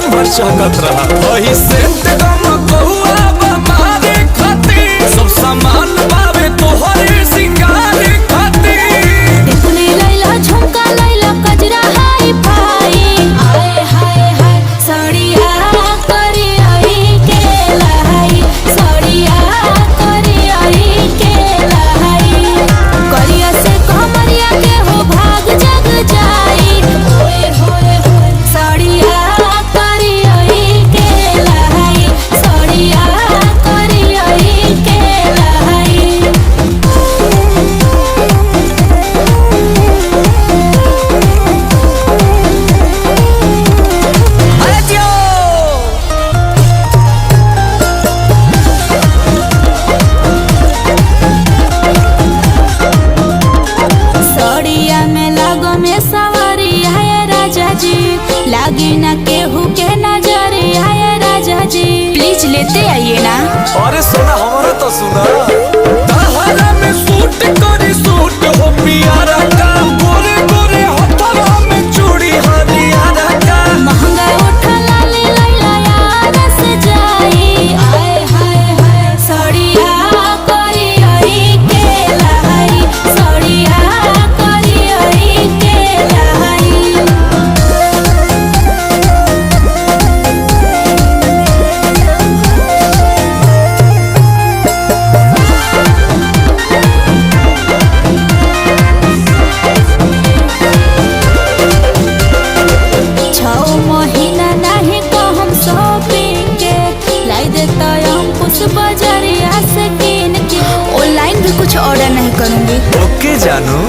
दिन भर चहकत रहा। वही सेंट गम कहुआ मारे खातिर सब सामान बावे तोहरे सिंगार खातिर। टिकुली लैला झुमका लैला कजरा हाय भाई आए हाय हाय सड़िया करी आई के लाई सड़िया करी आई के लाई करिया से कमरिया के हो भाग जग जाई ओए होए होए सड़िया करी आई के लाई सड़िया करी आई के लाई। सड़िया में लागो में सवारी आए राजा जी लागी ना केहू के नजरी आए राजा जी प्लीज लेते आइए ना। अरे सोना हमारा तो सुना तहरा में सूट करी सूट हो पियारा का गोरे गोरे हथवा में चूड़ी हरियारा का महंगा उठा लाली लैला यार से जाई आए हाय हाय सड़िया करी आई के लाई सड़िया करी आई के लाई। छौ महीना नहीं को हम शॉपिंग के लाई देता अंकुश बाजारिया से किन के ऑनलाइन भी कुछ ऑर्डर नहीं करूंगी। ओके जानू